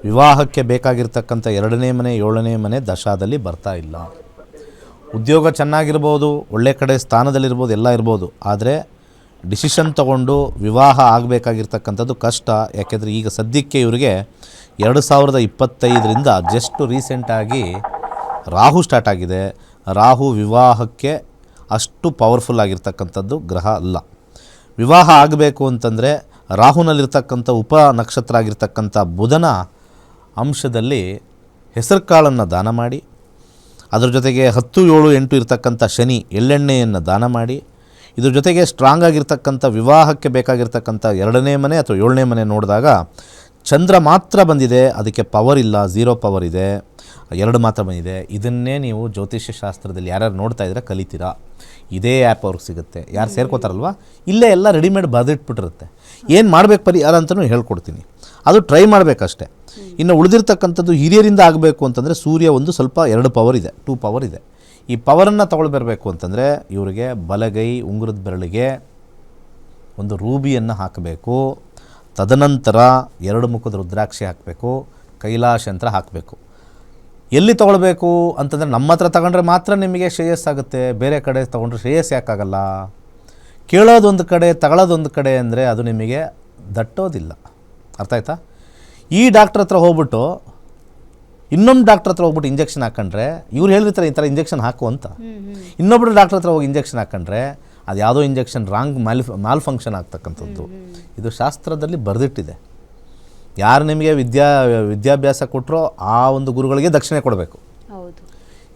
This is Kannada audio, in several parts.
ವಿವಾಹಕ್ಕೆ ಬೇಕಾಗಿರ್ತಕ್ಕಂಥ 2ನೇ ಮನೆ 7ನೇ ಮನೆ ದಶಾದಲ್ಲಿ ಬರ್ತಾ ಇಲ್ಲ. ಉದ್ಯೋಗ ಚೆನ್ನಾಗಿರ್ಬೋದು, ಒಳ್ಳೆ ಕಡೆ ಸ್ಥಾನದಲ್ಲಿರ್ಬೋದು, ಎಲ್ಲ ಇರ್ಬೋದು, ಆದರೆ ಡಿಸಿಷನ್ ತಗೊಂಡು ವಿವಾಹ ಆಗಬೇಕಾಗಿರ್ತಕ್ಕಂಥದ್ದು ಕಷ್ಟ. ಯಾಕೆಂದರೆ ಈಗ ಸದ್ಯಕ್ಕೆ ಇವರಿಗೆ 2025ರಿಂದ ಜಸ್ಟ್ ರೀಸೆಂಟಾಗಿ ರಾಹು ಸ್ಟಾರ್ಟ್ ಆಗಿದೆ. ರಾಹು ವಿವಾಹಕ್ಕೆ ಅಷ್ಟು ಪವರ್ಫುಲ್ ಆಗಿರ್ತಕ್ಕಂಥದ್ದು ಗ್ರಹ ಅಲ್ಲ. ವಿವಾಹ ಆಗಬೇಕು ಅಂತಂದರೆ ರಾಹುನಲ್ಲಿರ್ತಕ್ಕಂಥ ಉಪ ನಕ್ಷತ್ರ ಆಗಿರ್ತಕ್ಕಂಥ ಬುಧನ ಅಂಶದಲ್ಲಿ ಹೆಸರು ಕಾಳನ್ನು ದಾನ ಮಾಡಿ, ಅದರ ಜೊತೆಗೆ 10, 7, 8 ಇರ್ತಕ್ಕಂಥ ಶನಿ ಎಳ್ಳೆಣ್ಣೆಯನ್ನು ದಾನ ಮಾಡಿ, ಇದ್ರ ಜೊತೆಗೆ ಸ್ಟ್ರಾಂಗ್ ಆಗಿರ್ತಕ್ಕಂಥ ವಿವಾಹಕ್ಕೆ ಬೇಕಾಗಿರ್ತಕ್ಕಂಥ 2ನೇ ಮನೆ ಅಥವಾ 7ನೇ ಮನೆ ನೋಡಿದಾಗ ಚಂದ್ರ ಮಾತ್ರ ಬಂದಿದೆ, ಅದಕ್ಕೆ ಪವರ್ ಇಲ್ಲ, 0 ಪವರ್ ಇದೆ, 2 ಮಾತ್ರ ಬಂದಿದೆ. ಇದನ್ನೇ ನೀವು ಜ್ಯೋತಿಷ್ಯ ಶಾಸ್ತ್ರದಲ್ಲಿ ಯಾರ್ಯಾರು ನೋಡ್ತಾ ಇದ್ರೆ ಕಲಿತೀರಾ. ಇದೇ ಆ್ಯಪ್ ಅವ್ರಿಗೆ ಸಿಗುತ್ತೆ. ಯಾರು ಸೇರ್ಕೋತಾರಲ್ವ, ಇಲ್ಲೇ ಎಲ್ಲ ರೆಡಿಮೇಡ್ ಬರೆದಿಟ್ಬಿಟ್ಟಿರುತ್ತೆ. ಏನು ಮಾಡಬೇಕು ಪರಿಹಾರ ಅಂತಲೂ ಹೇಳ್ಕೊಡ್ತೀನಿ, ಅದು ಟ್ರೈ ಮಾಡಬೇಕಷ್ಟೆ. ಇನ್ನು ಉಳಿದಿರ್ತಕ್ಕಂಥದ್ದು ಹಿರಿಯರಿಂದ ಆಗಬೇಕು ಅಂತಂದರೆ ಸೂರ್ಯ ಒಂದು ಸ್ವಲ್ಪ 2 ಪವರ್ ಇದೆ, 2 ಪವರ್ ಇದೆ. ಈ ಪವರನ್ನು ತೊಗೊಳ್ಬರಬೇಕು ಅಂತಂದರೆ ಇವರಿಗೆ ಬಲಗೈ ಉಂಗುರದ ಬೆರಳಿಗೆ ಒಂದು ರೂಬಿಯನ್ನು ಹಾಕಬೇಕು. ತದನಂತರ 2 ಮುಖದ ರುದ್ರಾಕ್ಷಿ ಹಾಕಬೇಕು, ಕೈಲಾಶ ಯಂತ್ರ ಹಾಕಬೇಕು. ಎಲ್ಲಿ ತೊಗೊಳ್ಬೇಕು ಅಂತಂದರೆ ನಮ್ಮ ಹತ್ರ ತಗೊಂಡ್ರೆ ಮಾತ್ರ ನಿಮಗೆ ಶ್ರೇಯಸ್ಸಾಗುತ್ತೆ, ಬೇರೆ ಕಡೆ ತೊಗೊಂಡ್ರೆ ಶ್ರೇಯಸ್ ಯಾಕಾಗಲ್ಲ. ಕೇಳೋದೊಂದು ಕಡೆ ತಗೊಳ್ಳೋದೊಂದು ಕಡೆ ಅಂದರೆ ಅದು ನಿಮಗೆ ದಟ್ಟೋದಿಲ್ಲ. ಅರ್ಥ ಆಯ್ತಾ? ಈ ಡಾಕ್ಟ್ರ್ ಹತ್ರ ಹೋಗ್ಬಿಟ್ಟು ಇನ್ನೊಂದು ಡಾಕ್ಟ್ರ್ ಹತ್ರ ಹೋಗ್ಬಿಟ್ಟು ಇಂಜೆಕ್ಷನ್ ಹಾಕೊಂಡ್ರೆ ಇವ್ರು ಹೇಳಿರ್ತಾರೆ ಈ ಥರ ಇಂಜೆಕ್ಷನ್ ಹಾಕು ಅಂತ. ಇನ್ನೊಬ್ಬರು ಡಾಕ್ಟ್ರ್ ಹತ್ರ ಹೋಗಿ ಇಂಜೆಕ್ಷನ್ ಹಾಕೊಂಡ್ರೆ ಅದು ಯಾವುದೋ ಇಂಜೆಕ್ಷನ್ ರಾಂಗ್ ಮಾಲ್ ಫಂಕ್ಷನ್ ಆಗ್ತಕ್ಕಂಥದ್ದು. ಇದು ಶಾಸ್ತ್ರದಲ್ಲಿ ಬರೆದಿಟ್ಟಿದೆ. ಯಾರು ನಿಮಗೆ ವಿದ್ಯಾಭ್ಯಾಸ ಕೊಟ್ಟರೋ ಆ ಒಂದು ಗುರುಗಳಿಗೆ ದಕ್ಷಿಣೆ ಕೊಡಬೇಕು.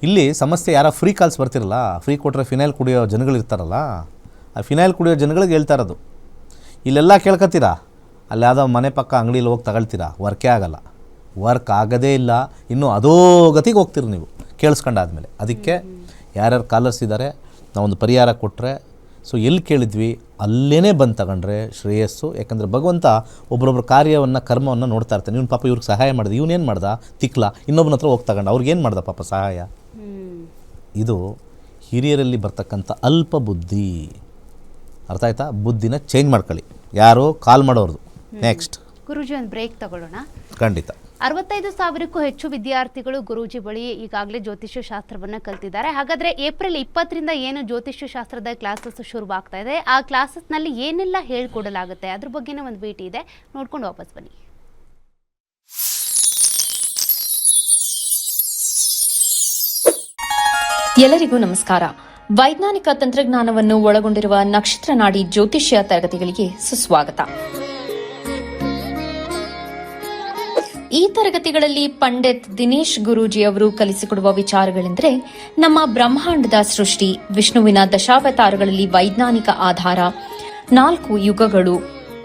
ಇಲ್ಲಿ ಸಮಸ್ಯೆ ಯಾರ ಫ್ರೀ ಕಾಲ್ಸ್ ಬರ್ತಿರಲ್ಲ, ಫ್ರೀ ಕೊಟ್ಟರೆ ಫಿನೈಲ್ ಕುಡಿಯೋ ಜನಗಳಿರ್ತಾರಲ್ಲ, ಆ ಫಿನೈಲ್ ಕುಡಿಯೋ ಜನಗಳಿಗೆ ಹೇಳ್ತಾ ಇರೋದು. ಇಲ್ಲೆಲ್ಲ ಕೇಳ್ಕೊತೀರಾ, ಅಲ್ಲಿ ಯಾವುದೋ ಮನೆ ಪಕ್ಕ ಅಂಗಡಿಯಲ್ಲಿ ಹೋಗಿ ತಗೊಳ್ತೀರಾ, ವರ್ಕೇ ಆಗಲ್ಲ. ವರ್ಕ್ ಆಗೋದೇ ಇಲ್ಲ, ಇನ್ನೂ ಅದೋ ಗತಿಗೆ ಹೋಗ್ತೀರಿ ನೀವು ಕೇಳಿಸ್ಕೊಂಡಾದ್ಮೇಲೆ. ಅದಕ್ಕೆ ಯಾರ್ಯಾರು ಕಾಲರ್ಸ್ ಇದ್ದಾರೆ ನಾವೊಂದು ಪರಿಹಾರ ಕೊಟ್ಟರೆ, ಸೊ ಎಲ್ಲಿ ಕೇಳಿದ್ವಿ ಅಲ್ಲೇ ಬಂದು ತಗೊಂಡ್ರೆ ಶ್ರೇಯಸ್ಸು. ಯಾಕಂದರೆ ಭಗವಂತ ಒಬ್ಬರೊಬ್ಬರ ಕಾರ್ಯವನ್ನು ಕರ್ಮವನ್ನು ನೋಡ್ತಾ ಇರ್ತಾನೆ. ಇವನು ಪಾಪ ಇವ್ರಿಗೆ ಸಹಾಯ ಮಾಡಿದೆ, ಇವನೇನು ಮಾಡ್ದ ತಿಕ್ಲ, ಇನ್ನೊಬ್ಬನ ಹತ್ರ ಹೋಗಿ ತಗೊಂಡು ಅವ್ರಿಗೇನು ಮಾಡ್ದ ಪಾಪ ಸಹಾಯ. ಇದು ಹಿರಿಯರಲ್ಲಿ ಬರ್ತಕ್ಕಂಥ ಅಲ್ಪ ಬುದ್ಧಿ. ಅರ್ಥ ಆಯ್ತಾ? ಬುದ್ಧಿನ ಚೇಂಜ್ ಮಾಡ್ಕೊಳ್ಳಿ. ಯಾರು ಕಾಲ್ ಮಾಡೋರ್ದು. ನೆಕ್ಸ್ಟ್ ಗುರೂಜಿ ಒಂದು ಬ್ರೇಕ್ ತಗೊಳ್ಳೋಣ. ಖಂಡಿತ. 65,000ಕ್ಕೂ ಹೆಚ್ಚು ವಿದ್ಯಾರ್ಥಿಗಳು ಗುರೂಜಿ ಬಳಿ ಈಗಾಗಲೇ ಜ್ಯೋತಿಷ್ಯ ಶಾಸ್ತ್ರವನ್ನು ಕಲ್ತಿದ್ದಾರೆ. ಹಾಗಾದರೆ ಏಪ್ರಿಲ್ 20ರಿಂದ ಏನು ಜ್ಯೋತಿಷ್ಯ ಶಾಸ್ತ್ರದ ಕ್ಲಾಸಸ್ ಶುರುವಾಗ್ತಾ ಇದೆ, ಆ ಕ್ಲಾಸಸ್ನಲ್ಲಿ ಏನೆಲ್ಲ ಹೇಳ್ಕೊಡಲಾಗುತ್ತೆ ಅದ್ರ ಬಗ್ಗೆನೇ ಒಂದು ಭೇಟಿ ಇದೆ, ನೋಡ್ಕೊಂಡು ವಾಪಸ್ ಬನ್ನಿ. ಎಲ್ಲರಿಗೂ ನಮಸ್ಕಾರ. ವೈಜ್ಞಾನಿಕ ತಂತ್ರಜ್ಞಾನವನ್ನು ಒಳಗೊಂಡಿರುವ ನಕ್ಷತ್ರ ನಾಡಿ ಜ್ಯೋತಿಷ್ಯ ತರಗತಿಗಳಿಗೆ ಸುಸ್ವಾಗತ. ಈ ತರಗತಿಗಳಲ್ಲಿ ಪಂಡಿತ್ ದಿನೇಶ್ ಗುರೂಜಿ ಅವರು ಕಲಿಸಿಕೊಡುವ ವಿಚಾರಗಳೆಂದರೆ ನಮ್ಮ ಬ್ರಹ್ಮಾಂಡದ ಸೃಷ್ಟಿ, ವಿಷ್ಣುವಿನ ದಶಾವತಾರಗಳಲ್ಲಿ ವೈಜ್ಞಾನಿಕ ಆಧಾರ, 4 ಯುಗಗಳು,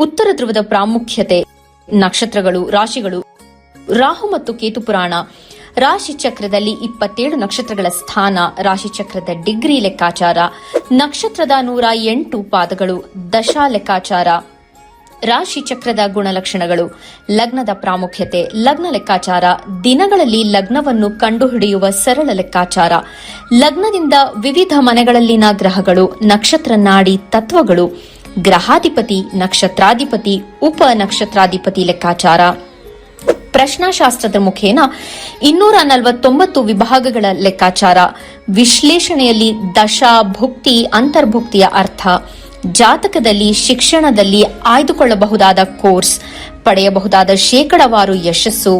ಉತ್ತರ ಧ್ರುವದ ಪ್ರಾಮುಖ್ಯತೆ, ನಕ್ಷತ್ರಗಳು, ರಾಶಿಗಳು, ರಾಹು ಮತ್ತು ಕೇತು ಪುರಾಣ, ರಾಶಿ ಚಕ್ರದಲ್ಲಿ 27 ನಕ್ಷತ್ರಗಳ ಸ್ಥಾನ, ರಾಶಿ ಚಕ್ರದ ಡಿಗ್ರಿ ಲೆಕ್ಕಾಚಾರ, ನಕ್ಷತ್ರದ 108 ಪಾದಗಳು, ದಶಾ ಲೆಕ್ಕಾಚಾರ, ರಾಶಿ ಚಕ್ರದ ಗುಣಲಕ್ಷಣಗಳು, ಲಗ್ನದ ಪ್ರಾಮುಖ್ಯತೆ, ಲಗ್ನ ಲೆಕ್ಕಾಚಾರ, ದಿನಗಳಲ್ಲಿ ಲಗ್ನವನ್ನು ಕಂಡುಹಿಡಿಯುವ ಸರಳ ಲೆಕ್ಕಾಚಾರ, ಲಗ್ನದಿಂದ ವಿವಿಧ ಮನೆಗಳಲ್ಲಿನ ಗ್ರಹಗಳು, ನಕ್ಷತ್ರ ನಾಡಿ ತತ್ವಗಳು, ಗ್ರಹಾಧಿಪತಿ, ನಕ್ಷತ್ರಾಧಿಪತಿ, ಉಪ ನಕ್ಷತ್ರಾಧಿಪತಿ ಲೆಕ್ಕಾಚಾರ, ಪ್ರಶ್ನಾಶಾಸ್ತ್ರದ ಮುಖೇನ 249 ವಿಭಾಗಗಳ ಲೆಕ್ಕಾಚಾರ, ವಿಶ್ಲೇಷಣೆಯಲ್ಲಿ ದಶಾ, ಭುಕ್ತಿ, ಅಂತರ್ಭುಕ್ತಿಯ ಅರ್ಥ, ಜಾತಕದಲ್ಲಿ, ಶಿಕ್ಷಣದಲ್ಲಿ ಆಯ್ದುಕೊಳ್ಳಬಹುದಾದ ಕೋರ್ಸ್, ಪಡೆಯಬಹುದಾದ ಶೇಕಡಾವಾರು ಯಶಸ್ಸು,